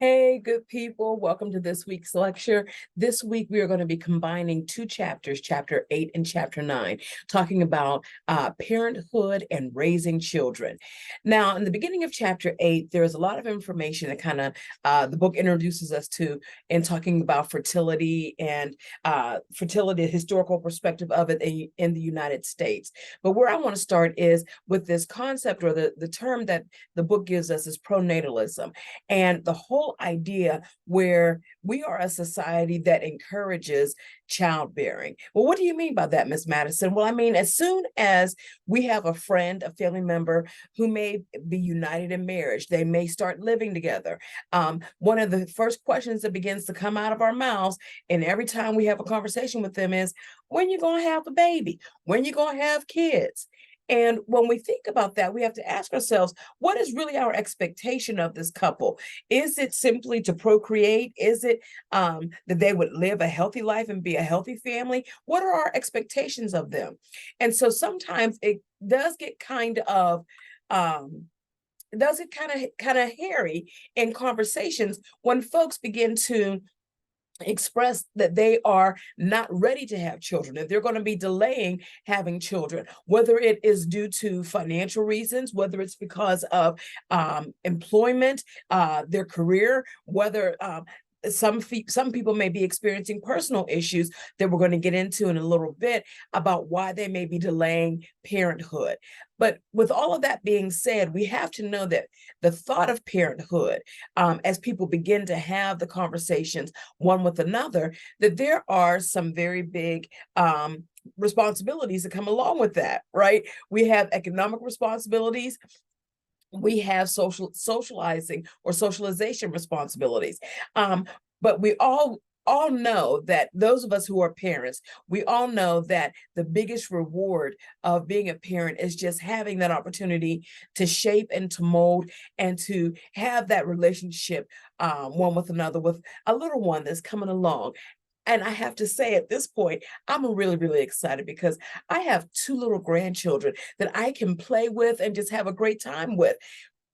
Hey, good people. Welcome to this week's lecture. This week, we are going to be combining two chapters, chapter 8 and chapter 9, talking about parenthood and raising children. Now, in the beginning of chapter 8, there's a lot of information that the book introduces us to in talking about fertility and fertility, historical perspective of it in the United States. But where I want to start is with this concept, or the term that the book gives us, is pronatalism. And the whole idea where we are a society that encourages childbearing. Well, what do you mean by that, Miss Madison? Well, I mean, as soon as we have a friend, a family member who may be united in marriage, they may start living together. One of the first questions that begins to come out of our mouths, and every time we have a conversation with them, is, when you going to have a baby? When you going to have kids? And when we think about that, we have to ask ourselves, what is really our expectation of this couple? Is it simply to procreate? Is it that they would live a healthy life and be a healthy family? What are our expectations of them? And so sometimes it does get um, kind of hairy in conversations when folks begin to express that they are not ready to have children, that they're going to be delaying having children, whether it is due to financial reasons, whether it's because of employment, their career, whether some people may be experiencing personal issues that we're going to get into in a little bit about why they may be delaying parenthood. But with all of that being said, we have to know that the thought of parenthood, as people begin to have the conversations one with another, that there are some very big responsibilities that come along with that, right? We have economic responsibilities, we have socializing or socialization responsibilities. But we all know that those of us who are parents, we all know that the biggest reward of being a parent is just having that opportunity to shape and to mold and to have that relationship one with another, with a little one that's coming along. And I have to say, at this point, I'm really, really excited because I have two little grandchildren that I can play with and just have a great time with.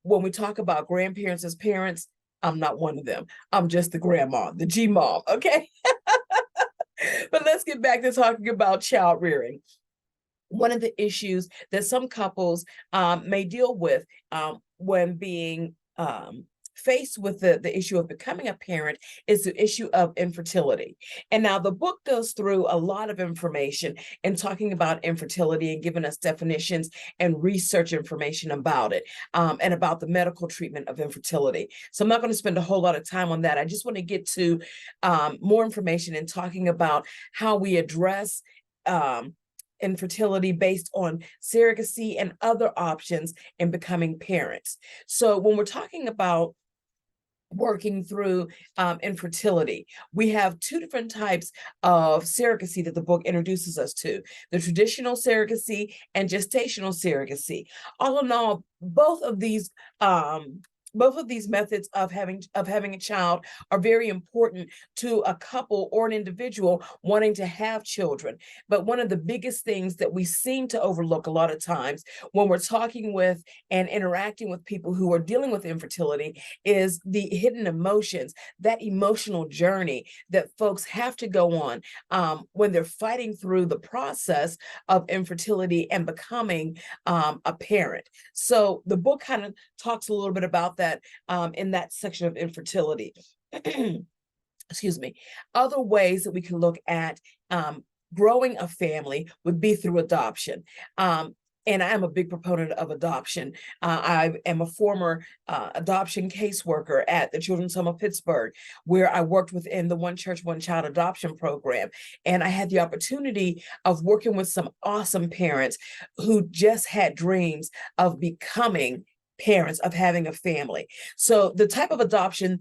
When we talk about grandparents as parents, I'm not one of them. I'm just the grandma, the G mom, okay? But let's get back to talking about child rearing. One of the issues that some couples may deal with when being faced with the issue of becoming a parent is the issue of infertility. And now the book goes through a lot of information in talking about infertility and giving us definitions and research information about it, and about the medical treatment of infertility. So I'm not going to spend a whole lot of time on that. I just want to get to more information in talking about how we address infertility based on surrogacy and other options in becoming parents. So when we're talking about working through infertility, we have two different types of surrogacy that the book introduces us to: the traditional surrogacy and gestational surrogacy. All in all, both of these methods of having a child are very important to a couple or an individual wanting to have children. But one of the biggest things that we seem to overlook a lot of times when we're talking with and interacting with people who are dealing with infertility is the hidden emotions, that emotional journey that folks have to go on when they're fighting through the process of infertility and becoming a parent. So the book kind of talks a little bit about that in that section of infertility. Excuse me. Other ways that we can look at growing a family would be through adoption. And I am a big proponent of adoption. I am a former adoption caseworker at the Children's Home of Pittsburgh, where I worked within the One Church, One Child adoption program. And I had the opportunity of working with some awesome parents who just had dreams of becoming parents, of having a family. So the type of adoption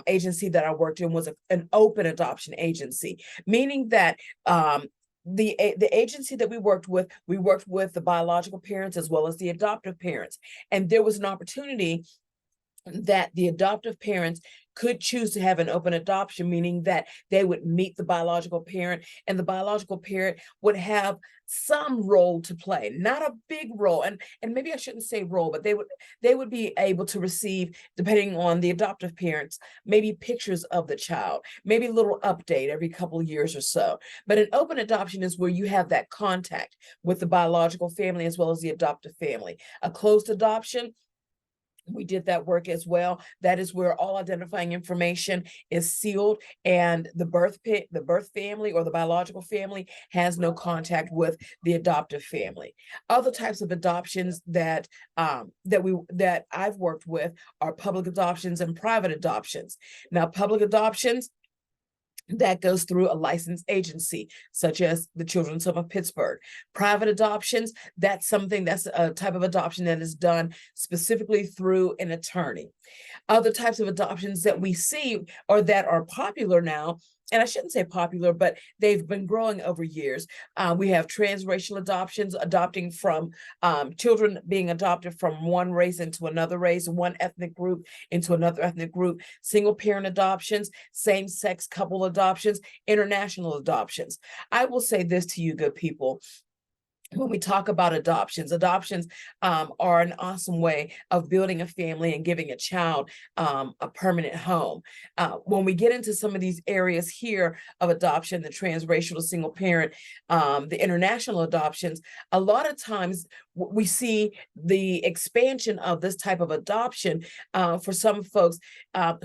agency that I worked in was an open adoption agency, meaning that the agency that we worked with the biological parents as well as the adoptive parents. And there was an opportunity that the adoptive parents could choose to have an open adoption, meaning that they would meet the biological parent and the biological parent would have some role to play, not a big role. And maybe I shouldn't say role, but they would be able to receive, depending on the adoptive parents, maybe pictures of the child, maybe a little update every couple of years or so. But an open adoption is where you have that contact with the biological family as well as the adoptive family. A closed adoption, we did that work as well. That is where all identifying information is sealed and the birth family or the biological family has no contact with the adoptive family. Other types of adoptions that I've worked with are public adoptions and private adoptions. Now, public adoptions, that goes through a licensed agency, such as the Children's Home of Pittsburgh. Private adoptions, that's a type of adoption that is done specifically through an attorney. Other types of adoptions that we see or that are popular now, and I shouldn't say popular, but they've been growing over years. We have transracial adoptions, adopting from children being adopted from one race into another race, one ethnic group into another ethnic group, single parent adoptions, same-sex couple adoptions, international adoptions. I will say this to you, good people. When we talk about adoptions are an awesome way of building a family and giving a child a permanent home. When we get into some of these areas here of adoption, the transracial to single parent, the international adoptions, a lot of times we see the expansion of this type of adoption for some folks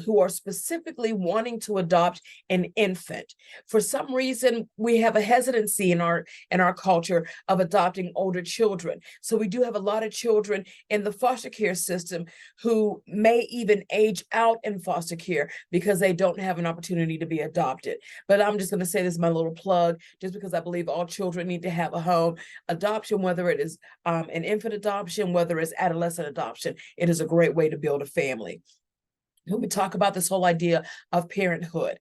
who are specifically wanting to adopt an infant. For some reason, we have a hesitancy in our culture of adopting older children. So we do have a lot of children in the foster care system who may even age out in foster care because they don't have an opportunity to be adopted. But I'm just going to say this is my little plug, just because I believe all children need to have a home. Adoption, whether it is an infant adoption, whether it's adolescent adoption, it is a great way to build a family. When we talk about this whole idea of parenthood,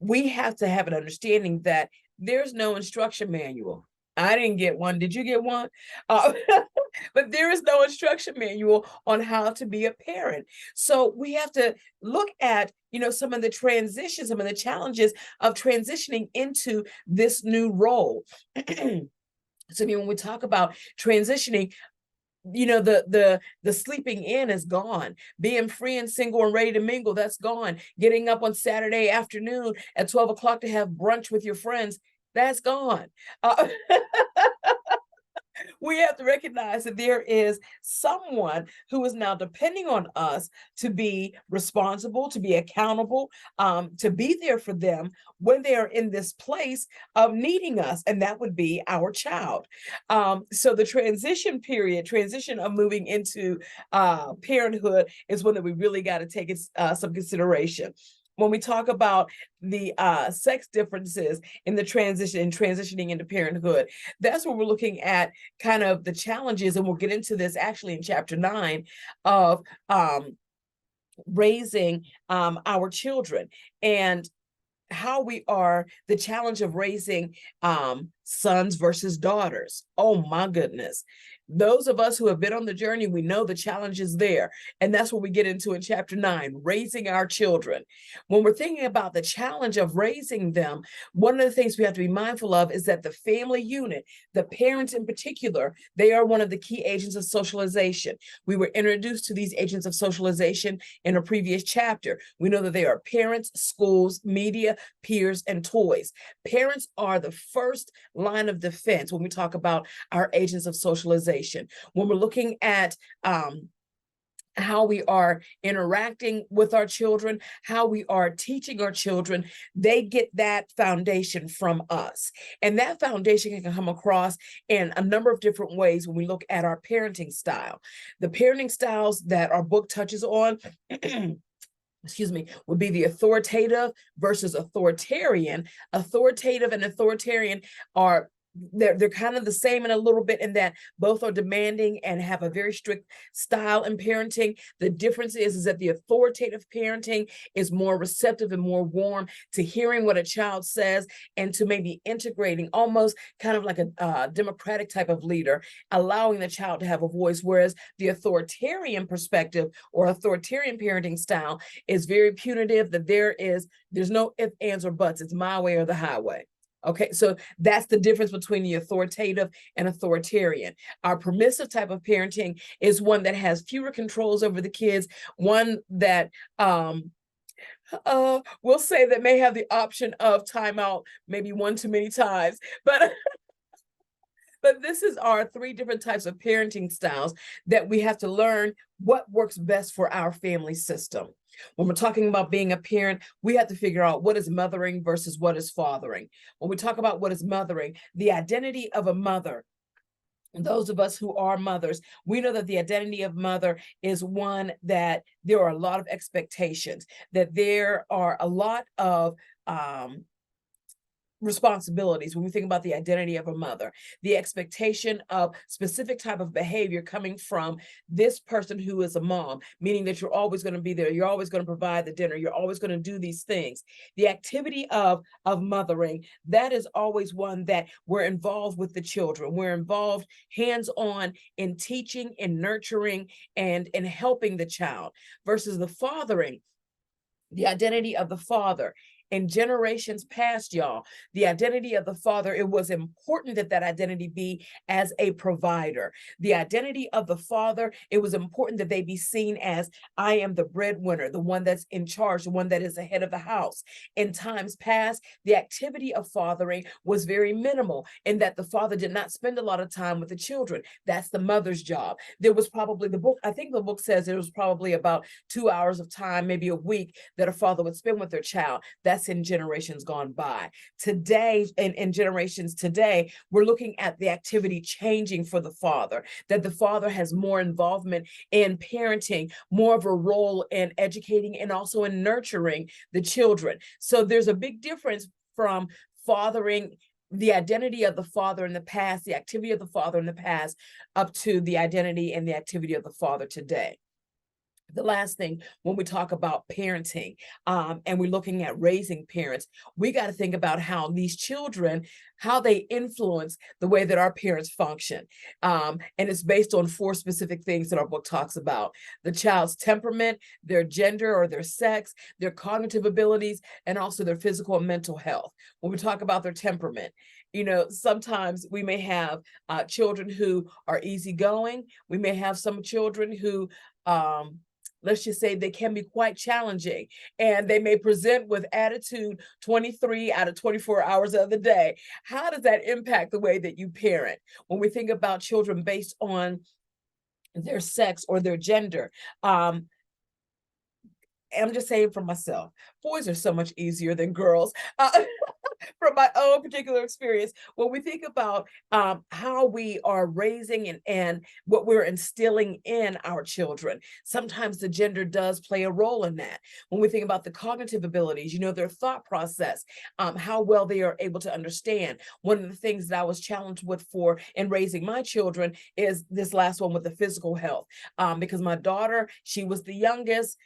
we have to have an understanding that there's no instruction manual. I didn't get one. Did you get one? But there is no instruction manual on how to be a parent. So we have to look at, some of the transitions, some of the challenges of transitioning into this new role. So when we talk about transitioning, the sleeping in is gone. Being free and single and ready to mingle, that's gone. Getting up on Saturday afternoon at 12 o'clock to have brunch with your friends, that's gone. We have to recognize that there is someone who is now depending on us to be responsible, to be accountable, to be there for them when they are in this place of needing us, and that would be our child. So the transition of moving into parenthood is one that we really got to take some consideration. When we talk about the sex differences in the transitioning into parenthood, that's where we're looking at kind of the challenges, and we'll get into this actually in chapter 9 of raising our children and how the challenge of raising sons versus daughters. Oh my goodness. Those of us who have been on the journey, we know the challenge is there. And that's what we get into in chapter 9, raising our children. When we're thinking about the challenge of raising them, one of the things we have to be mindful of is that the family unit, the parents in particular, they are one of the key agents of socialization. We were introduced to these agents of socialization in a previous chapter. We know that they are parents, schools, media, peers, and toys. Parents are the first line of defense when we talk about our agents of socialization. When we're looking at how we are interacting with our children, how we are teaching our children, they get that foundation from us. And that foundation can come across in a number of different ways when we look at our parenting style. The parenting styles that our book touches on would be the authoritative versus authoritarian. Authoritative and authoritarian are they're kind of the same in a little bit, in that both are demanding and have a very strict style in parenting. The difference is that the authoritative parenting is more receptive and more warm to hearing what a child says, and to maybe integrating, almost kind of like a democratic type of leader, allowing the child to have a voice. Whereas the authoritarian perspective or authoritarian parenting style is very punitive, that there's no ifs, ands, or buts. It's my way or the highway. Okay, so that's the difference between the authoritative and authoritarian. Our permissive type of parenting is one that has fewer controls over the kids, one that we'll say that may have the option of timeout maybe one too many times, but but this is our three different types of parenting styles that we have to learn what works best for our family system. When we're talking about being a parent, we have to figure out what is mothering versus what is fathering. When we talk about what is mothering, the identity of a mother, and those of us who are mothers, we know that the identity of mother is one that there are a lot of expectations, that there are a lot of responsibilities. When we think about the identity of a mother, the expectation of specific type of behavior coming from this person who is a mom, meaning that you're always going to be there, you're always going to provide the dinner, you're always going to do these things. The activity of mothering, that is always one that we're involved with the children. We're involved hands-on in teaching and nurturing and in helping the child, versus the fathering, the identity of the father. In generations past, y'all, the identity of the father, it was important that that identity be as a provider. The identity of the father, it was important that they be seen as, I am the breadwinner, the one that's in charge, the one that is the head of the house. In times past, the activity of fathering was very minimal, in that the father did not spend a lot of time with the children. That's the mother's job. There was probably, I think the book says it was probably about 2 hours of time, maybe a week, that a father would spend with their child. That's in generations gone by. Today, in generations today, we're looking at the activity changing for the father, that the father has more involvement in parenting, more of a role in educating and also in nurturing the children. So there's a big difference from fathering, the identity of the father in the past, the activity of the father in the past, up to the identity and the activity of the father today. The last thing, when we talk about parenting, and we're looking at raising parents, we got to think about how these children, how they influence the way that our parents function. And it's based on 4 specific things that our book talks about: the child's temperament, their gender or their sex, their cognitive abilities, and also their physical and mental health. When we talk about their temperament, you know, sometimes we may have children who are easygoing. We may have some children who, let's just say, they can be quite challenging, and they may present with attitude 23 out of 24 hours of the day. How does that impact the way that you parent? When we think about children based on their sex or their gender, I'm just saying for myself, boys are so much easier than girls. From my own particular experience, when we think about how we are raising and what we're instilling in our children, sometimes the gender does play a role in that. When we think about the cognitive abilities, you know, their thought process, how well they are able to understand. One of the things that I was challenged with in raising my children is this last one with the physical health, because my daughter, she was the youngest,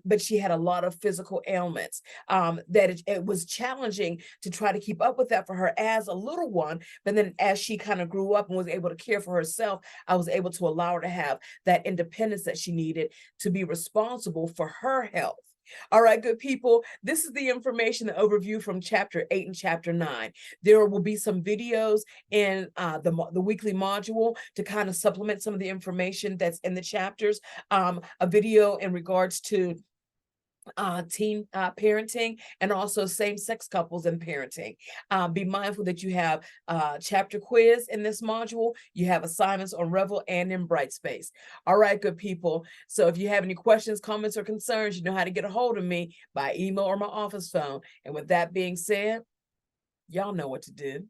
but she had a lot of physical ailments, that it was challenging to try to keep up with that for her as a little one. But then as she kind of grew up and was able to care for herself, I was able to allow her to have that independence that she needed to be responsible for her health. All right, good people, this is the information, the overview from chapter 8 and chapter 9. There will be some videos in the weekly module to kind of supplement some of the information that's in the chapters. A video in regards to teen parenting, and also same-sex couples and parenting. Be mindful that you have chapter quiz in this module. You have assignments on Revel and in Brightspace. All right, good people. So if you have any questions, comments, or concerns, you know how to get a hold of me by email or my office phone. And with that being said, y'all know what to do.